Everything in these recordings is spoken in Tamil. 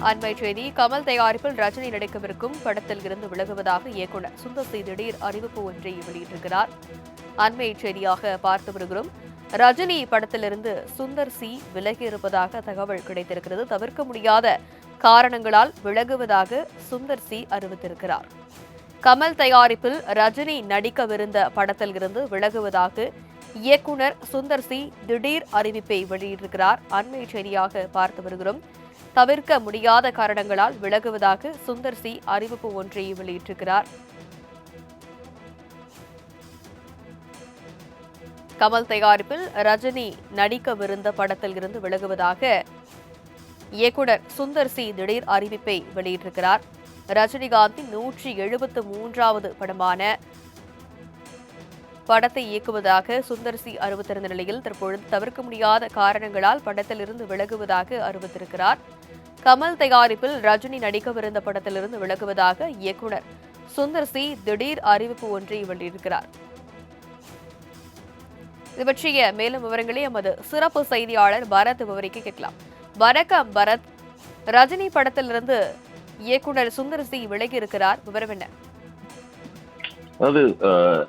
அண்மை செய்தி கமல் தயாரிப்பில் ரஜினி நடிக்கவிருக்கும் படத்தில் இருந்து விலகுவதாக இயக்குநர் சுந்தர் சி திடீர் அறிவிப்பு ஒன்றை வெளியிட்டிருக்கிறார். அண்மை செய்தியாக பார்த்து வருகிறோம். ரஜினி படத்திலிருந்து சுந்தர் சி விலகியிருப்பதாக தகவல் கிடைத்திருக்கிறது. தவிர்க்க முடியாத காரணங்களால் விலகுவதாக சுந்தர் சி அறிவித்திருக்கிறார். கமல் தயாரிப்பில் ரஜினி நடிக்கவிருந்த படத்தில் இருந்து விலகுவதாக இயக்குநர் சுந்தர் சி திடீர் அறிவிப்பை வெளியிட்டிருக்கிறார். அண்மை செய்தியாக பார்த்து வருகிறோம். தவிர்க்க முடியாத காரணங்களால் விலகுவதாக சுந்தர் சி அறிவிப்பு ஒன்றை வெளியிட்டிருக்கிறார். கமல் தயாரிப்பில் ரஜினி நடிக்கவிருந்த படத்தில் இருந்து விலகுவதாக இயக்குநர் சுந்தர் சி திடீர் அறிவிப்பை வெளியிட்டிருக்கிறார். ரஜினிகாந்தின் 173வது படமான படத்தை இயக்குவதாக சுந்தர் சி அறிவித்திருந்த நிலையில் தற்பொழுது தவிர்க்க முடியாத காரணங்களால் படத்திலிருந்து விலகுவதாக அறிவித்திருக்கிறார். கமல் தயாரிப்பில் ரஜினி நடிக்கவிருந்த படத்திலிருந்து விலகுவதாக இயக்குநர் சுந்தர் சி திடீர் அறிவிப்பு ஒன்றை வெளியிட்டிருக்கிறார். இது பற்றிய மேலும் விவரங்களை எமது சிறப்பு செய்தியாளர் பரத் விவரிக்க கேட்கலாம். வணக்கம் பரத், ரஜினி படத்திலிருந்து இயக்குநர் சுந்தர் சி விலகி இருக்கிறார், விவரம் என்ன? அதாவது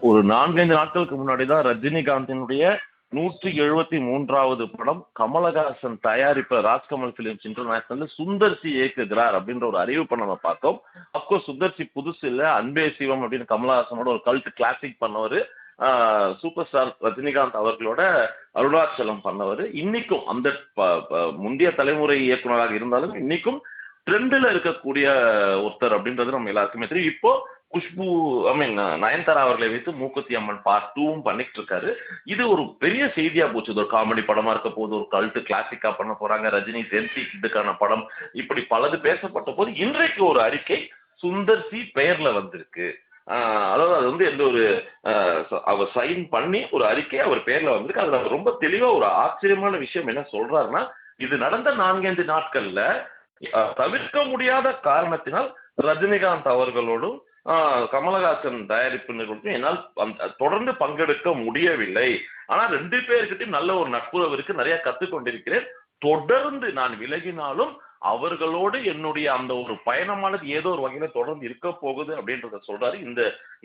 ஒரு 4-5 நாட்களுக்கு முன்னாடிதான் ரஜினிகாந்தினுடைய 173வது படம் கமலஹாசன் தயாரிப்பு Rajkamal films international Sundar C இயக்குகிறார் அப்படின்ற ஒரு அறிவிப்பை நம்ம பார்த்தோம். அப்கோர்ஸ் சுந்தர் சி புதுசு இல்ல, அன்பே சிவம் அப்படின்னு கமலஹாசனோட ஒரு கல்ட் கிளாசிக் பண்ணவர், சூப்பர் ஸ்டார் ரஜினிகாந்த் அவர்களோட அருணாச்சலம் பண்ணவர். இன்னைக்கும் அந்த முந்தைய தலைமுறை இயக்குநராக இருந்தாலும் இன்னைக்கும் ட்ரெண்ட்ல இருக்கக்கூடிய ஒருத்தர் அப்படின்றது நம்ம எல்லாருக்குமே தெரியும். இப்போ குஷ்பு நயன்தாரா அவர்களை வைத்து மூக்குத்தி அம்மன் பார்ட் 2 பண்ணிட்டு இருக்காரு. இது ஒரு பெரிய செய்தியா போச்சு. ஒரு காமெடி படமா இருக்க போது, ஒரு கல்ட் கிளாசிக்கா பண்ண போறாங்க, ரஜினி ஜென்சி கிட்டுக்கான படம், இப்படி பலது பேசப்பட்ட போது இன்றைக்கு ஒரு அறிக்கை சுந்தர் சி பெயர்ல வந்திருக்கு. அதாவது அது வந்து எந்த ஒரு அவர் சைன் பண்ணி ஒரு அறிக்கை அவர் பேர்ல வந்திருக்கு. அதுல ரொம்ப தெளிவா ஒரு ஆச்சரியமான விஷயம் என்ன சொல்றாருன்னா, இது நடந்த 4-5 நாட்கள்ல தவிர்க்க முடியாத காரணத்தினால் ரஜினிகாந்த் அவர்களோடும் கமலஹாசன் தயாரிப்பு நிறுவனத்தையும் என்னால் தொடர்ந்து பங்கெடுக்க முடியவில்லை. ஆனா 2 பேர்கிட்டையும் நல்ல ஒரு நட்புறவு இருக்கு, நிறைய கத்துக்கொண்டிருக்கிறேன். தொடர்ந்து நான் விலகினாலும் அவர்களோடு என்னுடைய அந்த ஒரு பயணமானது ஏதோ ஒரு வகையில தொடர்ந்து இருக்க போகுது அப்படின்றத சொல்றாரு.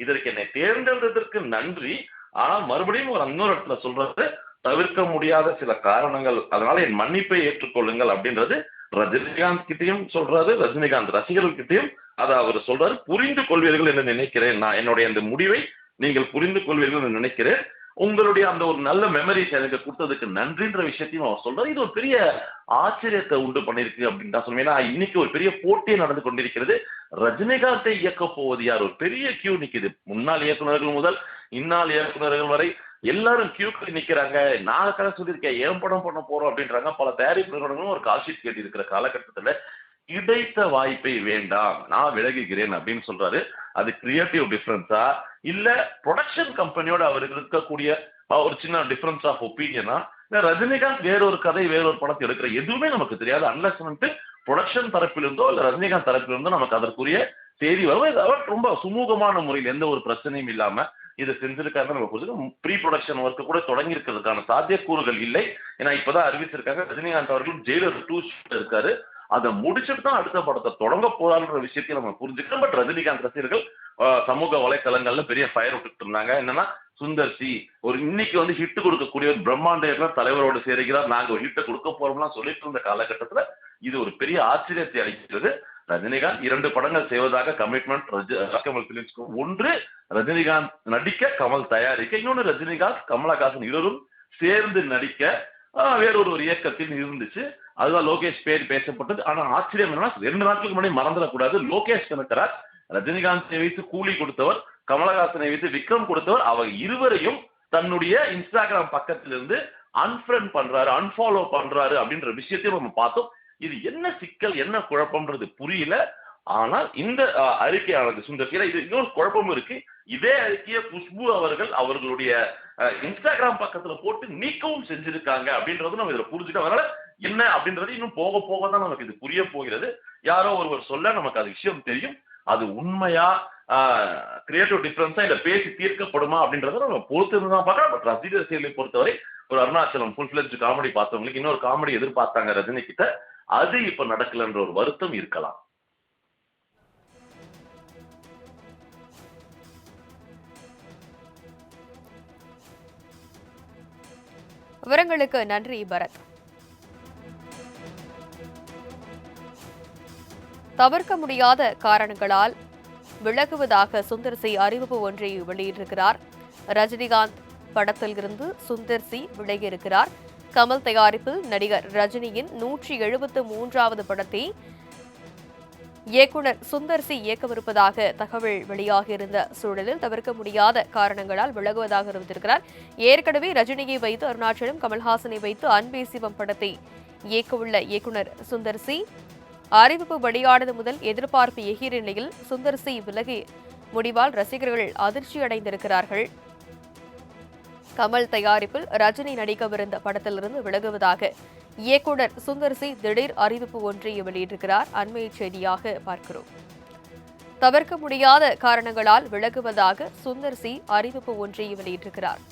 இதற்கு என்னை தேர்ந்தெடுத்ததற்கு நன்றி. ஆனா மறுபடியும் ஒரு இன்னொரு இடத்துல சொல்றது, தவிர்க்க முடியாத சில காரணங்கள், அதனால என் மன்னிப்பை ஏற்றுக்கொள்ளுங்கள் அப்படின்றது ரஜினிகாந்த் கிட்டையும் சொல்றாரு, ரஜினிகாந்த் ரசிகர்கள் கிட்டையும் அதை அவர் சொல்றாரு. புரிந்து கொள்வீர்கள் என்று நினைக்கிறேன், நான் என்னுடைய அந்த முடிவை நீங்கள் புரிந்து கொள்வீர்கள் என்று நினைக்கிறேன், உங்களுடைய அந்த ஒரு நல்ல மெமரிஸ் எனக்கு கொடுத்ததுக்கு நன்றின்ற விஷயத்தையும் அவர் சொல்றாரு. இது ஒரு பெரிய ஆச்சரியத்தை உண்டு பண்ணிருக்கு அப்படின்னு தான் சொல்லுவேன். ஏன்னா இன்னைக்கு ஒரு பெரிய போட்டியே நடந்து கொண்டிருக்கிறது. ரஜினிகாந்தை இயக்க போவது யார்? ஒரு பெரிய கியூ நிக்குது. முன்னாள் இயக்குநர்கள் முதல் இந்நாள் இயக்குநர்கள் வரை எல்லாரும் கியூக்கு நிக்கிறாங்க. நான் கதை சொல்லியிருக்கேன், ஏன் படம் பண்ண போறோம் அப்படின்றாங்க. பல தயாரிப்பு நிறுவனங்களும் ஒரு கால்ஷீட் கேட்டு இருக்கிற காலகட்டத்துல கிடைத்த வாய்ப்பை வேண்டாம், நான் விலகுகிறேன் அப்படின்னு சொல்றாரு. அது கிரியேட்டிவ் டிஃபரன்ஸா இல்ல ப்ரொடக்ஷன் கம்பெனியோட அவருக்கு இருக்கக்கூடிய ஒரு சின்ன டிஃபரன்ஸ் ஆஃப் ஒப்பீனியனா, இல்ல ரஜினிகாந்த் வேறொரு கதை வேறொரு படத்தை எடுக்கிற எதுவுமே நமக்கு தெரியாது. அன்லஸ் வந்து ப்ரொடக்ஷன் தரப்பிலிருந்தோ இல்ல ரஜினிகாந்த் தரப்பிலிருந்தோ நமக்கு அதற்குரிய செய்தி வரும். அவர் ரொம்ப சுமூகமான முறையில் எந்த ஒரு பிரச்சனையும் இல்லாம இதை செஞ்சிருக்காங்க. நம்ம புரிஞ்சுக்கணும். ப்ரீ ப்ரொடக்ஷன் ஒர்க்கு கூட தொடங்கி இருக்கிறதுக்கான சாத்தியக்கூறுகள் இல்லை. ஏன்னா இப்பதான் அறிவிச்சிருக்காங்க ரஜினிகாந்த் அவர்களும் ஜெயிலர் 2 இருக்காரு, அதை முடிச்சுட்டு தான் அடுத்த படத்தை தொடங்க போறான்ற விஷயத்தையும் நம்ம புரிஞ்சுக்கணும். பட் ரஜினிகாந்த் ரசிகர்கள் சமூக வலைத்தளங்கள்ல பெரிய ஃபயர் விட்டுட்டு இருந்தாங்க. என்னன்னா, சுந்தர் சி ஒரு இன்னைக்கு வந்து ஹிட் கொடுக்கக்கூடிய ஒரு பிரம்மாண்ட தலைவரோடு சேருகிறார், நாங்க ஒரு ஹிட்டை கொடுக்க போறோம்லாம் சொல்லிட்டு இருந்த காலகட்டத்துல இது ஒரு பெரிய ஆச்சரியத்தை அளிக்கிறது. ரஜினிகாந்த் 2 படங்கள் செய்வதாக கமிட்மெண்ட் ராஜ்கமல் பிலிம்ஸ்க்கு. ஒன்று ரஜினிகாந்த் நடிக்க, கமல் தயாரிக்க, இன்னொன்று ரஜினிகாந்த் கமலஹாசன் இருவரும் சேர்ந்து நடிக்க வேறொரு இயக்கத்தில் இருந்துச்சு. அதுதான் லோகேஷ் பேர் பேசப்பட்டது. ஆனா ஆச்சரியம் என்னன்னா, 2 நாட்களுக்கு முன்னாடி மறந்துடக்கூடாது, லோகேஷ் கனகராஜ் ரஜினிகாந்தை வைத்து கூலி கொடுத்தவர், கமலஹாசனை வைத்து விக்ரம் கொடுத்தவர், அவர் இருவரையும் தன்னுடைய இன்ஸ்டாகிராம் பக்கத்திலிருந்து அன்ஃப்ரெண்ட் பண்றாரு, அன்ஃபாலோ பண்றாரு அப்படின்ற விஷயத்தையும் நம்ம பார்த்தோம். இது என்ன சிக்கல், என்ன குழப்பம்ன்றது புரியல. ஆனால் இந்த அறிக்கையானது சுந்தர், இது இன்னொரு குழப்பமும் இருக்கு. இதே அறிக்கையை குஷ்பு அவர்கள் அவர்களுடைய இன்ஸ்டாகிராம் பக்கத்துல போட்டு நீக்கவும் செஞ்சிருக்காங்க அப்படின்றது நம்ம இதுல புரிஞ்சுட்டோம். அதனால என்ன அப்படின்றது இன்னும் போக போக தான் நமக்கு இது புரிய போகிறது. யாரோ ஒருவர் சொல்ல நமக்கு அது விஷயம் தெரியும். அது உண்மையா கிரியேட்டிவ் டிஃபரன்ஸா இல்ல பேசி தீர்க்கப்படுமா அப்படின்றத நம்ம பொறுத்து தான் பார்க்கலாம். பட் ரசிகர்களை பொறுத்தவரை ஒரு அருணாச்சலம் ஃபுல் ஃபிளெஜ்ட் காமெடி பார்த்தவங்களுக்கு இன்னொரு காமெடி எதிர்பார்த்தாங்க ரஜினி கிட்ட. அது இப்ப நடக்கலன்ற ஒரு வருத்தம் இருக்கலாம். விவரங்களுக்கு நன்றி பரத். தவிர்க்க முடியாத காரணங்களால் விலகுவதாக சுந்தர் சி அறிவிப்பு ஒன்றை வெளியிட்டிருக்கிறார். ரஜினிகாந்த் படத்தில் இருந்து சுந்தர் சி விலகியிருக்கிறார். கமல் தயாரிப்பில் நடிகர் ரஜினியின் 173வது படத்தை இயக்குனர் சுந்தர் சி இயக்கவிருப்பதாக தகவல் வெளியாகியிருந்த சூழலில் தவிர்க்க முடியாத காரணங்களால் விலகுவதாக அறிவித்திருக்கிறார். ஏற்கனவே ரஜினியை வைத்து அருணாச்சலம், கமல்ஹாசனை வைத்து அன்பே சிவம் படத்தை இயக்கவுள்ள இயக்குனர் சுந்தர் சி அறிவிப்பு வெளியானது முதல் எதிர்பார்ப்பு எகிற நிலையில் சுந்தர் சி விலகி முடிவால் ரசிகர்கள் அதிர்ச்சி அடைந்திருக்கிறார்கள். கமல் தயாரிப்பில் ரஜினி நடிக்கவிருந்த படத்திலிருந்து விலகுவதாக இயக்குனர் சுந்தர் சி திடீர் அறிவிப்பு ஒன்றை வெளியிட்டிருக்கிறார். அண்மை செய்தியாக பார்க்கிறோம். தவிர்க்க முடியாத காரணங்களால் விலகுவதாக சுந்தர் சி அறிவிப்பு ஒன்றை வெளியிட்டிருக்கிறார்.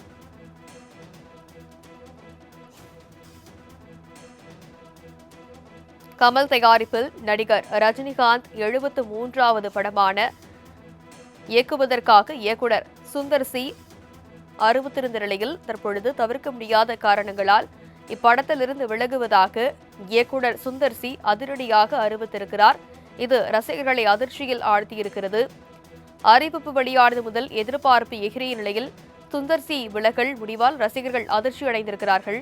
கமல் தயாரிப்பில் நடிகர் ரஜினிகாந்த் 73வது படமான இயக்குவதற்காக இயக்குனர் சுந்தர் சி அறிவித்திருந்த நிலையில் தற்பொழுது தவிர்க்க முடியாத காரணங்களால் இப்படத்திலிருந்து விலகுவதாக இயக்குனர் சுந்தர் சி அதிரடியாக அறிவித்திருக்கிறார். இது ரசிகர்களை அதிர்ச்சியில் ஆழ்த்தியிருக்கிறது. அறிவிப்பு வெளியானது முதல் எதிர்பார்ப்பு எகிறிய நிலையில் சுந்தர் சி விலகல் முடிவால் ரசிகர்கள் அதிர்ச்சி அடைந்திருக்கிறார்கள்.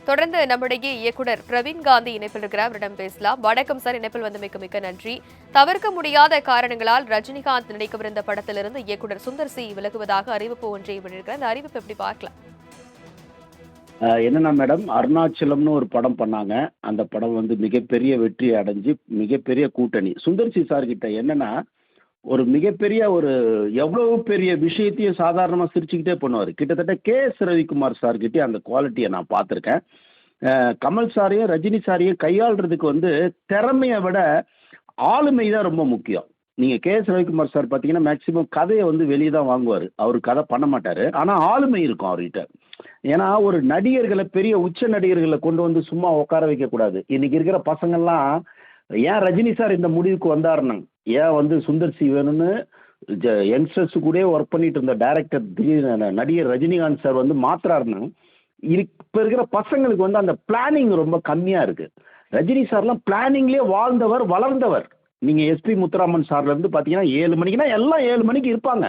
தொடர்ந்து நம்முடைய இயக்குனர் பிரவீன் காந்தி இணைப்பில் இருக்கிறார். அவரிடம் பேசலாம். வணக்கம் சார், இணைப்பில் வந்தமைக்கு மிக்க நன்றி. தவிர்க்க முடியாத காரணங்களால் ரஜினிகாந்த் நடிக்கவிருந்த படத்திலிருந்து இயக்குனர் சுந்தர் சி விலகுவதாக அறிவிப்பு ஒன்றை வெளியிட்டிருக்கிறார். இந்த அறிவிப்பு எப்படி பார்க்கலாம்? என்னன்னா மேடம், அருணாச்சலம்னு ஒரு படம் பண்ணாங்க. அந்த படம் வந்து மிகப்பெரிய வெற்றி அடைஞ்சு மிகப்பெரிய கூட்டணி. சுந்தர் சி சார் கிட்ட என்னன்னா, ஒரு மிகப்பெரிய எவ்வளவு பெரிய விஷயத்தையும் சாதாரணமாக சிரிச்சுக்கிட்டே பண்ணுவார். கிட்டத்தட்ட கே.எஸ். ரவிக்குமார் சார் கிட்டே அந்த குவாலிட்டியை நான் பார்த்துருக்கேன். கமல் சாரையும் ரஜினி சாரையும் கையாளுறதுக்கு வந்து திறமையை விட ஆளுமை தான் ரொம்ப முக்கியம். நீங்கள் கே.எஸ். ரவிக்குமார் சார் பார்த்தீங்கன்னா மேக்சிமம் கதையை வந்து வெளியே தான் வாங்குவார். அவர் கதை பண்ண மாட்டார். ஆனால் ஆளுமை இருக்கும் அவர்கிட்ட. ஏன்னா ஒரு நடிகர்களை, பெரிய உச்ச நடிகர்களை கொண்டு வந்து சும்மா உட்கார வைக்கக்கூடாது. இன்னைக்கு இருக்கிற பசங்கள்லாம் ஏன் ரஜினி சார் இந்த முடிவுக்கு வந்தாருன்னா, ஏன் வந்து சுந்தர் சி வேணும்னு யங்ஸ்டர்ஸ் கூட ஒர்க் பண்ணிட்டு இருந்த டைரக்டர் நடிகர் ரஜினிகாந்த் சார் வந்து மாத்துறாருன்னா, இப்போ இருக்கிற பசங்களுக்கு வந்து அந்த பிளானிங் ரொம்ப கம்மியாக இருக்குது. ரஜினி சார்லாம் பிளானிங்லேயே வாழ்ந்தவர், வளர்ந்தவர். நீங்கள் எஸ்பி முத்துராமன் சார்லேருந்து பார்த்தீங்கன்னா 7 மணிக்குனா எல்லாம் 7 மணிக்கு இருப்பாங்க.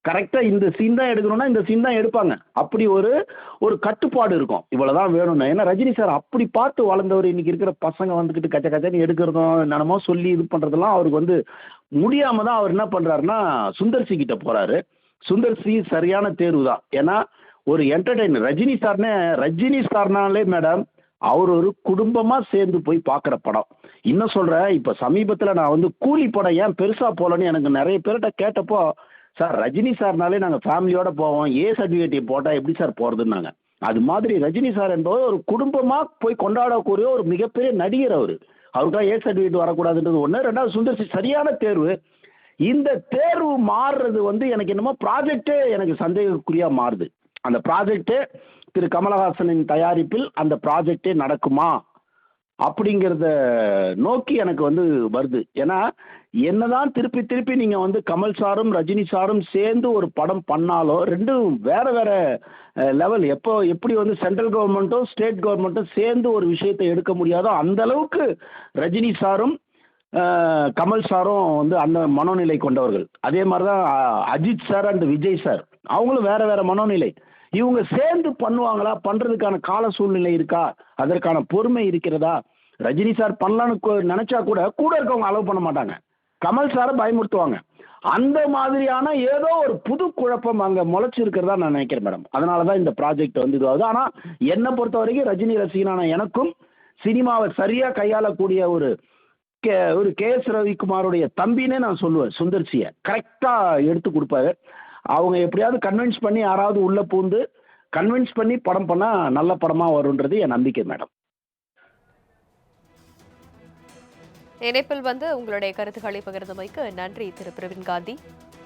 கரெக்டாக இந்த சீன் தான் எடுக்கணும்னா இந்த சீன் தான் எடுப்பாங்க. அப்படி ஒரு கட்டுப்பாடு இருக்கும். இவ்வளோதான் வேணும்னு. ஏன்னா ரஜினி சார் அப்படி பார்த்து வளர்ந்தவர். இன்னைக்கு இருக்கிற பசங்க வந்துக்கிட்டு கச்ச கச்சன்னு எடுக்கிறதும் என்னமோ சொல்லி இது பண்ணுறதெல்லாம் அவருக்கு வந்து முடியாமல் தான் அவர் என்ன பண்ணுறாருன்னா சுந்தர் சி கிட்ட போகிறாரு. சுந்தர் சி சரியான தேர்வு தான். ஏன்னா ஒரு என்டர்டெய்னர் ரஜினி சார்னாலே மேடம் அவர் ஒரு குடும்பமாக சேர்ந்து போய் பார்க்குற படம். இன்னும் சொல்கிறேன், இப்போ சமீபத்தில் நான் வந்து கூலி படம் ஏன் பெருசாக போகலன்னு எனக்கு நிறைய பேர்கிட்ட கேட்டப்போ, சார் ரஜினி சார்னாலே நாங்கள் ஃபேமிலியோடு போவோம், ஏ சர்டிஃபிகேட் போட்டால் எப்படி சார் போகிறதுன்னாங்க. அது மாதிரி ரஜினி சார் என்பவர் ஒரு குடும்பமாக போய் கொண்டாடக்கூடிய ஒரு மிகப்பெரிய நடிகர். அவருக்காக ஏ சர்டிஃபிகேட் வரக்கூடாதுன்றது ஒன்று. ரெண்டாவது சுந்தர் சி சரியான தேர்வு. இந்த தேர்வு மாறுறது வந்து எனக்கு என்னமோ ப்ராஜெக்டே எனக்கு சந்தேகக்குறியாக மாறுது. அந்த ப்ராஜெக்டே திரு கமலஹாசனின் தயாரிப்பில் அந்த ப்ராஜெக்டே நடக்குமா அப்படிங்கிறத நோக்கி எனக்கு வந்து வருது. ஏன்னா என்னதான் திருப்பி நீங்கள் வந்து கமல் சாரும் ரஜினி சாரும் சேர்ந்து ஒரு படம் பண்ணாலும் ரெண்டும் வேற லெவல். எப்படி வந்து சென்ட்ரல் கவர்மெண்ட்டும் ஸ்டேட் கவர்மெண்ட்டும் சேர்ந்து ஒரு விஷயத்தை எடுக்க முடியாதோ அந்த அளவுக்கு ரஜினி சாரும் கமல் சாரும் வந்து அந்த மனோநிலை கொண்டவர்கள். அதே மாதிரி தான் Ajith sir and Vijay sir, அவங்களும் வேற மனோநிலை. இவங்க சேர்ந்து பண்ணுவாங்களா? பண்ணுறதுக்கான கால சூழ்நிலை இருக்கா? அதற்கான பொறுமை இருக்கிறதா? ரஜினி சார் பண்ணலான்னு நினச்சா கூட இருக்கவங்க அலோவ் பண்ண மாட்டாங்க. கமல் சாரை பயமுறுத்துவாங்க. அந்த மாதிரியான ஏதோ ஒரு புது குழப்பம் அங்கே முளைச்சிருக்கிறதா நான் நினைக்கிறேன் மேடம். அதனால தான் இந்த ப்ராஜெக்ட் வந்து இதுவாகுது. ஆனால் என்னை பொறுத்த வரைக்கும் ரஜினி ரசிகனான எனக்கும் சினிமாவை சரியாக கையாளக்கூடிய ஒரு கே.எஸ். ரவிக்குமாருடைய தம்பினே நான் சொல்லுவேன். சுந்தர் சியை கரெக்டாக எடுத்து கொடுப்பாரு. அவங்க எப்படியாவது கன்வின்ஸ் பண்ணி யாராவது உள்ளே பூந்து கன்வின்ஸ் பண்ணி படம் பண்ணால் நல்ல படமாக வரும்ன்றது என் நம்பிக்கை மேடம். இணைப்பில் வந்து உங்களுடைய கருத்துக்களை பகிர்ந்தமைக்கு நன்றி திரு பிரவீன் காந்தி.